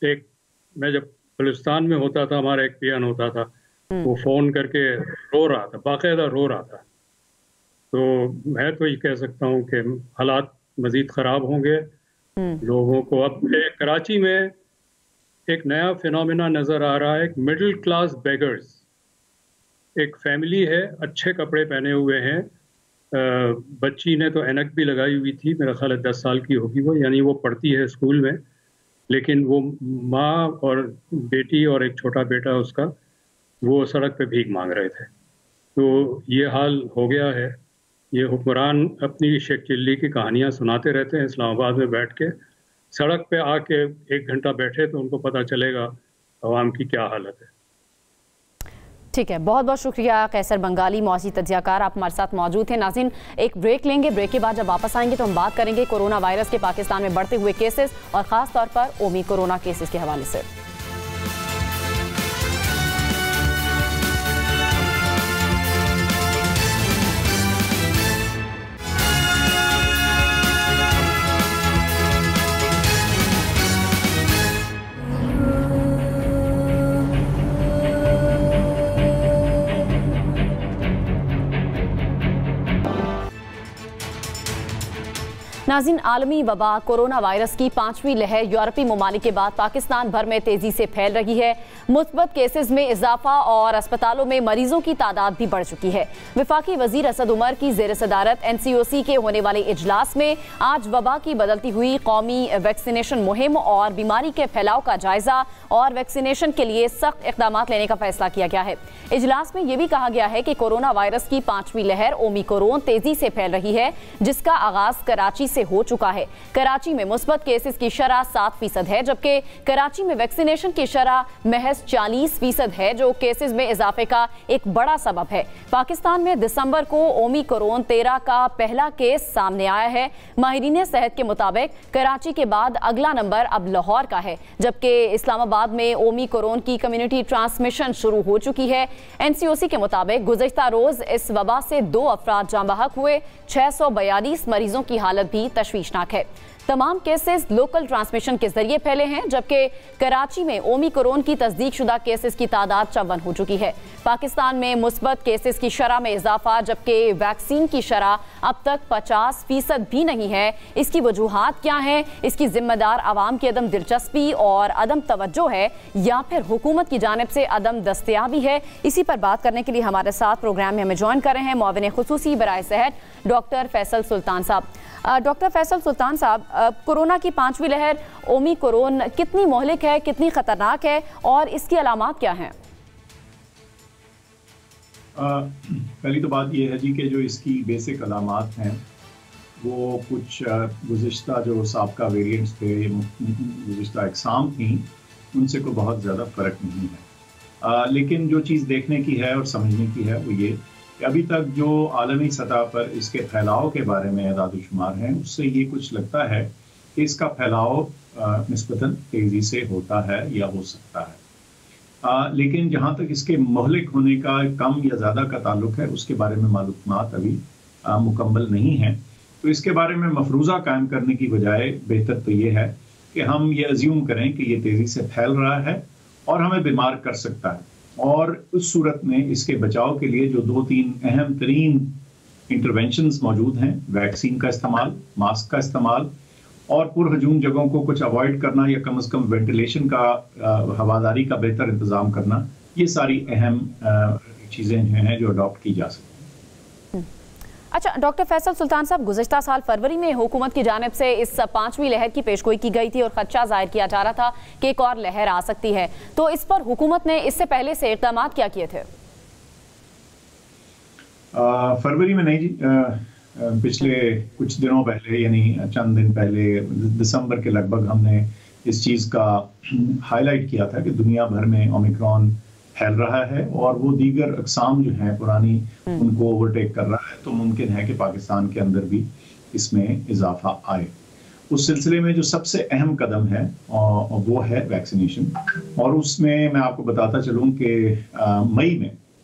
Speaker 6: मैं जब बलूचिस्तान में होता था, हमारा एक पियान होता था, वो फ़ोन करके रो रहा था, बाकायदा रो रहा था। तो मैं तो ये कह सकता हूँ कि हालात मज़ीद ख़राब होंगे। लोगों को अब कराची में एक नया फिनोमेना नज़र आ रहा है, एक मिडिल क्लास बेगर्स। एक फैमिली है, अच्छे कपड़े पहने हुए हैं, बच्ची ने तो ऐनक भी लगाई हुई थी, मेरा ख्याल है 10 साल की होगी वो, यानी वो पढ़ती है स्कूल में, लेकिन वो माँ और बेटी और एक छोटा बेटा उसका वो सड़क पे भीख मांग रहे थे। तो ये हाल हो गया है। ये हुक्मरान अपनी शेख चिल्ली की कहानियाँ सुनाते रहते हैं इस्लामाबाद में बैठ के, सड़क पे आके 1 घंटा बैठे तो उनको पता चलेगा अवाम की क्या हालत है।
Speaker 1: ठीक है, बहुत बहुत शुक्रिया कैसर बंगाली, मौसी तजियाकार, आप हमारे साथ मौजूद थे। नाज़रीन, एक ब्रेक लेंगे, ब्रेक के बाद जब वापस आएंगे तो हम बात करेंगे कोरोना वायरस के पाकिस्तान में बढ़ते हुए केसेस और ख़ास तौर पर ओमी कोरोना केसेस के हवाले से। नाज़रीन, आलमी वबा कोरोना वायरस की 5वीं लहर यूरोपीय ममालिक के बाद पाकिस्तान भर में तेजी से फैल रही है। मुस्बत केसेस में इजाफा और अस्पतालों में मरीजों की तादाद भी बढ़ चुकी है। वफाकी वजीर असद उमर की जेर सदारत NCOC के होने वाले इजलास में आज वबा की बदलती हुई कौमी वैक्सीनेशन मुहिम और बीमारी के फैलाव का जायजा और वैक्सीनेशन के लिए सख्त इकदाम लेने का फैसला किया गया है। इजलास में यह भी कहा गया है कि कोरोना वायरस की 5वीं लहर ओमिक्रोन तेजी से फैल रही है, जिसका आगाज कराची से हो चुका है। कराची में मुस्बत केसेस की शरह 7% है, जबकि कराची में वैक्सीनेशन की शरह महज 40% है, जो केसेस में इजाफे का एक बड़ा सबब है। पाकिस्तान में दिसंबर को ओमिक्रोन 13 का पहला केस सामने आया है। माहिरीन सेहत के मुताबिक कराची के बाद अगला नंबर अब लाहौर का है, जबकि इस्लामाबाद में ओमिक्रोन की कम्युनिटी ट्रांसमिशन शुरू हो चुकी है। NCOC के मुताबिक गुज़श्ता रोज इस वबा से 2 अफराद जाँ बहक हुए, 642 मरीजों की हालत भी तशवीशनाक है। तमाम केसेस लोकल ट्रांसमिशन के जरिए फैले हैं, जबकि कराची में ओमिक्रोन की तस्दीक शुदा केसेस की तादाद 54 हो चुकी है। पाकिस्तान में मुस्बत केसेस की शरह में इजाफा, जबकि वैक्सीन की शरह अब तक 50% भी नहीं है। इसकी वजूहात क्या हैं? इसकी जिम्मेदार आवाम की अदम दिलचस्पी और अदम तवज्जो है, या फिर हुकूमत की जानिब से अदम दस्तयाबी है? इसी पर बात करने के लिए हमारे साथ प्रोग्राम में हमें ज्वाइन कर रहे हैं मुआविन खुसूसी बराए सेहत डॉक्टर फैसल सुल्तान साहब। डॉक्टर फैसल सुल्तान साहब, कोरोना की 5वीं लहर ओमिक्रोन कितनी मोहलिक है, कितनी खतरनाक है और इसकी अलामात क्या हैं?
Speaker 7: पहली तो बात यह है जी कि जो इसकी बेसिक अलामात हैं वो कुछ गुज़िश्ता जो साबका वेरिएंट्स थे, गुज़िश्ता अक़साम थी, उनसे कोई बहुत ज़्यादा फ़र्क नहीं है। लेकिन जो चीज़ देखने की है और समझने की है वो ये कि अभी तक जो आलमी सतह पर इसके फैलाव के बारे में अदाद-ओ-शुमार हैं, उससे ये कुछ लगता है कि इसका फैलाव निस्बतन तेज़ी से होता है या हो सकता है। लेकिन जहाँ तक इसके मोहलिक होने का कम या ज़्यादा का ताल्लुक है, उसके बारे में मालूमात अभी मुकम्मल नहीं है। तो इसके बारे में मफरूज़ा कायम करने की बजाय बेहतर तो ये है कि हम ये अज्यूम करें कि ये तेज़ी से फैल रहा है और हमें बीमार कर सकता है, और उस सूरत में इसके बचाव के लिए जो 2-3 अहम तरीन इंटरवेंशंस मौजूद हैं, वैक्सीन का इस्तेमाल, मास्क का इस्तेमाल और पुरहजूम जगहों को कुछ अवॉइड करना या कम से कम वेंटिलेशन का, हवादारी का बेहतर इंतजाम करना, ये सारी अहम चीज़ें हैं जो अडॉप्ट की जा सकती हैं।
Speaker 1: अच्छा डॉक्टर फैसल सुल्तान साहब, गुज़िश्ता साल फरवरी में हुकूमत की जानिब से इस 5वीं लहर की पेशगोई की गई थी और खदशा जाहिर किया जा रहा था कि एक और लहर आ सकती है, तो इस पर हुकूमत ने इससे पहले से इक़दाम क्या किए थे?
Speaker 7: फरवरी में नहीं जी, पिछले कुछ दिनों पहले, यानी चंद दिन पहले, दिसंबर के लगभग हमने इस चीज़ का हाईलाइट किया था कि दुनिया भर में ओमिक्रॉन फैल रहा है और वो दीगर अक़साम जो हैं पुरानी उनको ओवरटेक कर रहा है, तो मुमकिन है कि पाकिस्तान के अंदर भी इसमें इजाफा आए। उस सिलसिले में जो सबसे अहम कदम है वो है वैक्सीनेशन, और उसमें मैं आपको बताता चलूँ कि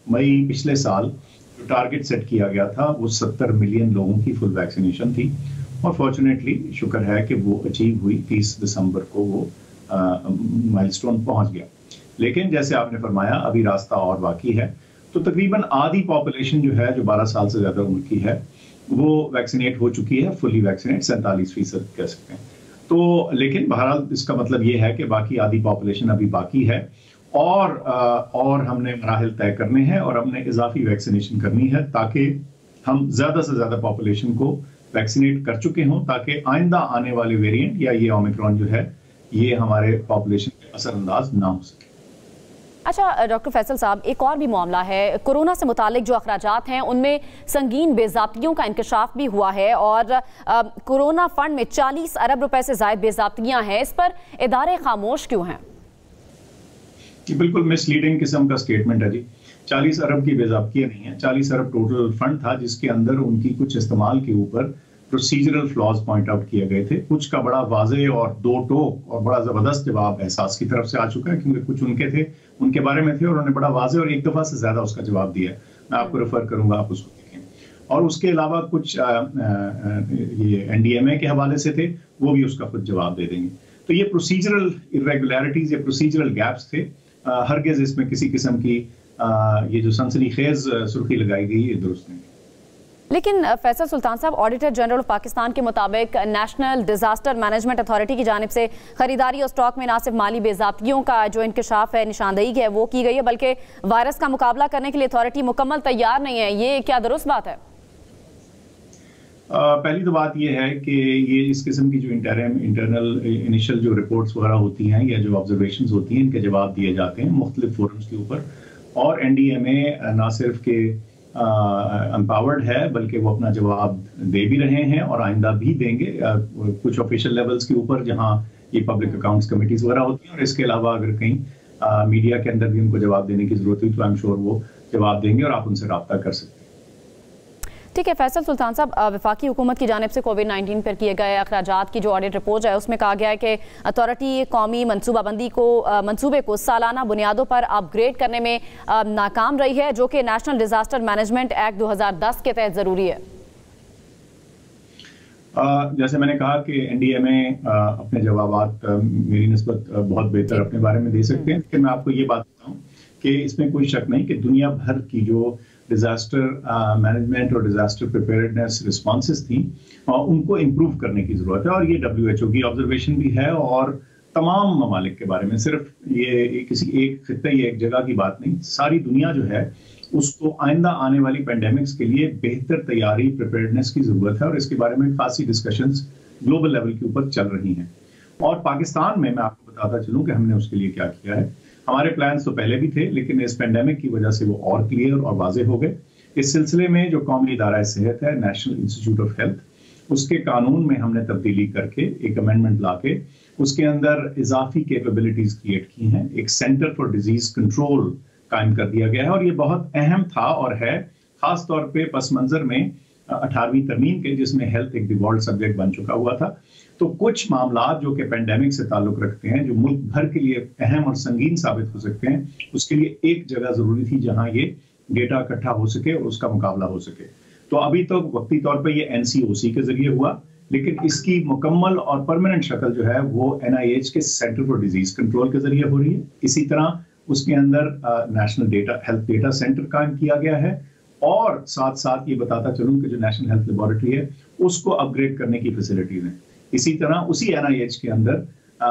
Speaker 7: मई पिछले साल जो टारगेट सेट किया गया था वो 70 मिलियन लोगों की फुल वैक्सीनेशन थी, और फॉर्चुनेटली शुक्र है कि वो अचीव हुई। 30 दिसंबर को वो माइलस्टोन पहुंच गया। लेकिन जैसे आपने फरमाया अभी रास्ता और बाकी है, तो तकरीबन आधी पॉपुलेशन जो है, जो 12 साल से ज्यादा उम्र की है, वो वैक्सीनेट हो चुकी है, फुली वैक्सीनेट 47% कह सकते हैं। तो लेकिन बहरहाल इसका मतलब ये है कि बाकी आधी पॉपुलेशन अभी बाकी है, और हमने मराहिल तय करने हैं और हमने इजाफी वैक्सीनेशन करनी है ताकि हम ज्यादा से ज्यादा पॉपुलेशन को वैक्सीनेट कर चुके हों, ताकि आइंदा आने वाले वेरिएंट या ये ओमिक्रॉन जो है ये हमारे पॉपुलेशन पे असरअंदाज ना हो सके।
Speaker 1: अच्छा डॉक्टर फैसल साहब, एक और भी मामला है, कोरोना से मुतालिक जो अखराजात हैं उनमें संगीन बेज़ाब्तियों का इंकशाफ भी हुआ है, और कोरोना फंड में 40 अरब रुपए से ज़ायद बेज़ाब्तियां हैं, इस पर इदारे खामोश क्यों हैं?
Speaker 7: बिल्कुल मिसलीडिंग किस्म का स्टेटमेंट है जी। 40 अरब की बेज़ाब्तियां नहीं है, 40 अरब टोटल फंड था जिसके अंदर उनकी कुछ इस्तेमाल के ऊपर प्रोसीजरल फ्लॉज पॉइंट आउट किए गए थे। कुछ का बड़ा वाज़ेह और दो टोक और बड़ा जबरदस्त जवाब एहसास की तरफ से आ चुका है, क्योंकि कुछ उनके थे, उनके बारे में थे और उन्होंने बड़ा वाज़ेह और एक दफा से ज्यादा उसका जवाब दिया है। मैं आपको रेफर करूंगा, आप उसको देखें। और उसके अलावा कुछ ये NDMA के हवाले से थे, वो भी उसका खुद जवाब दे देंगे। तो ये प्रोसीजरल इरेगुलरिटीज या प्रोसीजरल गैप्स थे, हरगिज़ इसमें किसी किस्म की ये जो सनसनीखेज सुर्खी लगाई गई ये दुरुस्त नहीं।
Speaker 1: लेकिन फैसल सुल्तान साहब, ऑडिटर जनरल ऑफ पाकिस्तान के मुताबिक नेशनल डिजास्टर मैनेजमेंट अथॉरिटी की जानिब से खरीदारी और स्टॉक में ना सिर्फ माली बेज़ाब्तियों का जो इंकशाफ है, निशानदेही है, वो की गई है, बल्कि वायरस का मुकाबला करने के लिए अथॉरिटी मुकम्मल तैयार नहीं है। ये क्या दुरुस्त बात है?
Speaker 7: पहली तो बात यह है कि ये इस किस्म की जो इंटरनल इनिशियल जो रिपोर्ट्स वगैरह होती हैं या जो ऑब्जर्वेशंस होती हैं, इनके जवाब दिए जाते हैं मुख्तलिफ फोरम्स के ऊपर, और NDMA ना सिर्फ के एम्पावर्ड है बल्कि वो अपना जवाब दे भी रहे हैं और आइंदा भी देंगे कुछ ऑफिशियल लेवल्स के ऊपर जहां ये पब्लिक अकाउंट्स कमिटीज वगैरह होती हैं। और इसके अलावा अगर कहीं मीडिया के अंदर भी उनको जवाब देने की जरूरत हुई तो आई एम श्योर वो जवाब देंगे और आप उनसे रब्ता कर सकते हैं।
Speaker 1: ठीक है फैसल सुल्तान साहब, वफाकी हुकूमत की जानिब से कोविड-19 पर किए गए अखराजात की जो ऑडिट रिपोर्ट है उसमें कहा गया है कि अथॉरिटी कौमी मंसूबे को सालाना बुनियादों पर अपग्रेड करने में नाकाम रही है, जो कि नेशनल डिजास्टर मैनेजमेंट एक्ट 2010 के तहत ज़रूरी है।
Speaker 7: जैसे मैंने कहा कि NDMA अपने जवाबात मेरी निस्बत बहुत बेहतर अपने बारे में दे सकते हैं, लेकिन मैं आपको ये बात बताऊं कि इसमें कोई शक नहीं कि दुनिया भर की जो डिजास्टर मैनेजमेंट और डिजास्टर प्रिपेयर्डनेस रिस्पॉन्सेस थी उनको इम्प्रूव करने की जरूरत है। और ये WHO की ऑब्जर्वेशन भी है और तमाम ममालिक के बारे में, सिर्फ ये किसी एक खित्ते या एक जगह की बात नहीं, सारी दुनिया जो है उसको आइंदा आने वाली पेंडेमिक्स के लिए बेहतर तैयारी प्रिपेयर्डनेस की जरूरत है और इसके बारे में खासी डिस्कशंस ग्लोबल लेवल के ऊपर चल रही हैं। और पाकिस्तान में मैं आपको बताता चलूं कि हमने उसके लिए क्या किया है। हमारे प्लान्स तो पहले भी थे, लेकिन इस पेंडेमिक की वजह से वो और क्लियर और वाज़ेह हो गए। इस सिलसिले में जो कौमी इदारा सेहत है, नेशनल इंस्टीट्यूट ऑफ हेल्थ, उसके कानून में हमने तब्दीली करके एक अमेंडमेंट लाके उसके अंदर इजाफी कैपेबिलिटीज क्रिएट की हैं। एक सेंटर फॉर डिजीज कंट्रोल कायम कर दिया गया है और ये बहुत अहम था और है, खास तौर पे पस मंजर में 18वीं तरमीम के, जिसमें हेल्थ एक डिफॉल्ट सब्जेक्ट बन चुका हुआ था। तो कुछ मामला जो कि पेंडेमिक से ताल्लुक रखते हैं, जो मुल्क भर के लिए अहम और संगीन साबित हो सकते हैं, उसके लिए एक जगह जरूरी थी जहां ये डेटा इकट्ठा हो सके और उसका मुकाबला हो सके। तो अभी तो वक्ती तौर पर ये NCOC के जरिए हुआ, लेकिन इसकी मुकम्मल और परमानेंट शक्ल जो है वो NIH के सेंटर फॉर डिजीज कंट्रोल के जरिए हो रही है। इसी तरह उसके अंदर नेशनल हेल्थ डेटा सेंटर कायम किया गया है, और साथ साथ ये बताता चलूं कि जो नेशनल हेल्थ लेबोरेटरी है उसको अपग्रेड करने की फैसिलिटीज हैं। इसी तरह उसी NIH के अंदर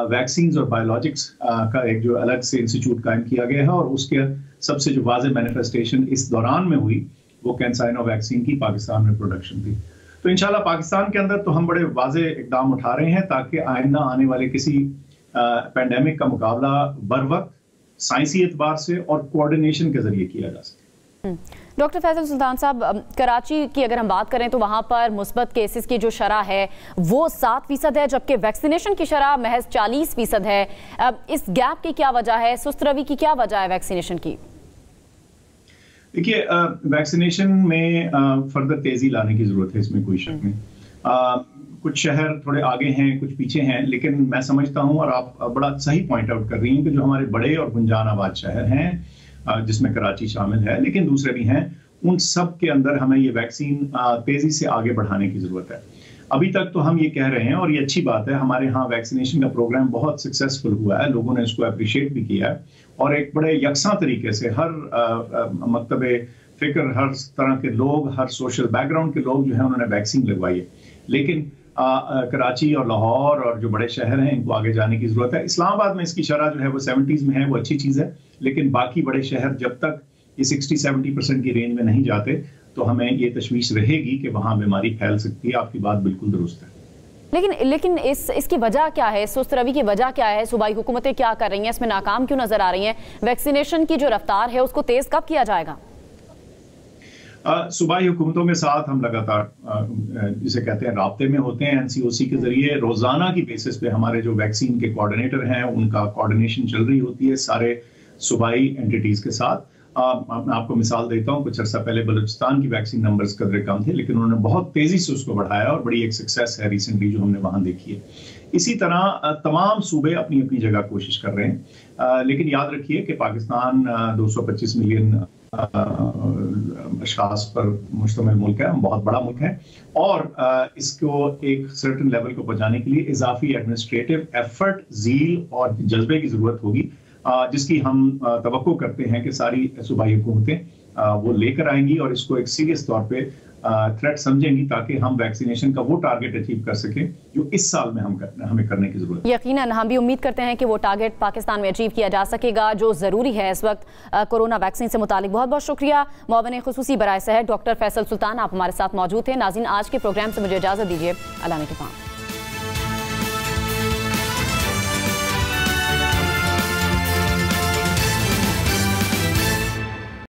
Speaker 7: वैक्सीन्स और बायोलॉजिक्स का एक जो अलग से इंस्टीट्यूट कायम किया गया है, और उसके सबसे जो वाज़ेह मैनिफेस्टेशन इस दौरान में हुई वो कैंसाइनो वैक्सीन की पाकिस्तान में प्रोडक्शन थी। तो इंशाल्लाह पाकिस्तान के अंदर तो हम बड़े वाज़ेह इकदाम उठा रहे हैं ताकि आइंदा आने वाले किसी पैंडेमिक का मुकाबला बर वक्त साइंसी एतबार से और कोऑर्डिनेशन के जरिए किया जा सके।
Speaker 1: डॉक्टर फैसल सुल्तान साहब, कराची की अगर हम बात करें तो वहाँ पर मुस्बत केसेस की जो शरह है वो 7% है, जबकि वैक्सीनेशन की शरह महज 40% है। इस गैप की क्या वजह है? सुस्त रवि की क्या वजह है वैक्सीनेशन की?
Speaker 7: देखिए, वैक्सीनेशन में फर्दर तेजी लाने की जरूरत है, इसमें कोई शक नहीं। कुछ शहर थोड़े आगे हैं, कुछ पीछे हैं, लेकिन मैं समझता हूं और आप बड़ा सही पॉइंट आउट कर रही हैं कि जो हमारे बड़े और गुंजान आबाद शहर हैं, जिसमें कराची शामिल है लेकिन दूसरे भी हैं, उन सब के अंदर हमें ये वैक्सीन तेजी से आगे बढ़ाने की जरूरत है। अभी तक तो हम ये कह रहे हैं और ये अच्छी बात है, हमारे यहाँ वैक्सीनेशन का प्रोग्राम बहुत सक्सेसफुल हुआ है, लोगों ने इसको अप्रिशिएट भी किया है, और एक बड़े यकसा तरीके से हर मकतबे फिक्र, हर तरह के लोग, हर सोशल बैकग्राउंड के लोग जो है उन्होंने वैक्सीन लगवाई है। लेकिन कराची और लाहौर और जो बड़े शहर हैं इनको आगे जाने की जरूरत है। इस्लामाबाद में इसकी शरह जो है वो 70s में है, वो अच्छी चीज़ है, लेकिन बाकी बड़े शहर जब तक ये 60-70% की रेंज में नहीं जाते तो हमें ये तशवीश रहेगी कि वहाँ बीमारी फैल सकती है। आपकी बात बिल्कुल दुरुस्त है।
Speaker 1: लेकिन इसकी वजह क्या है? सुस्त रवि की वजह क्या है? सूबाई हुकूमतें क्या कर रही हैं? इसमें नाकाम क्यों नजर आ रही हैं? वैक्सीनेशन की जो रफ्तार है उसको तेज कब किया जाएगा?
Speaker 7: सूबाई हुकूमतों के साथ हम लगातार जिसे कहते हैं राब्ते में होते हैं। NCOC के जरिए रोजाना की बेसिस पे हमारे जो वैक्सीन के कोऑर्डिनेटर हैं उनका कोऑर्डिनेशन चल रही होती है सारे सूबाई एंटिटीज के साथ। मैं आपको मिसाल देता हूँ, कुछ अर्सा पहले बलूचिस्तान की वैक्सीन नंबर्स कदरे कम थे, लेकिन उन्होंने बहुत तेजी से उसको बढ़ाया और बड़ी एक सक्सेस है रिसेंटली जो हमने वहां देखी है। इसी तरह तमाम सूबे अपनी अपनी जगह कोशिश कर रहे हैं, लेकिन याद रखिए कि पाकिस्तान 225 मिलियन अशखास पर मुश्तमिल मुल्क है, बहुत बड़ा मुल्क है, और इसको एक सर्टेन लेवल को पहुंचाने के लिए इजाफी एडमिनिस्ट्रेटिव एफर्ट, जील और जज्बे की जरूरत होगी, जिसकी हम तवक्को करते हैं कि सारी सूबाई हुकूमतें वो लेकर आएंगी और इसको एक सीरियस तौर पे थ्रेट समझेंगी ताकि हम वैक्सीनेशन का वो टारगेट अचीव कर सकें जो इस साल में हमें करने की जरूरत है।
Speaker 1: यकीनन हम भी उम्मीद करते हैं कि वो टारगेट पाकिस्तान में अचीव किया जा सकेगा जो ज़रूरी है इस वक्त कोरोना वैक्सीन से मुतालिक। बहुत बहुत शुक्रिया मुआविन खुसूसी बराए सेहत डॉक्टर फैसल सुल्तान, आप हमारे साथ मौजूद थे। नाज़रीन, आज के प्रोग्राम से मुझे इजाज़त दीजिए। अल्लाह ने के पास।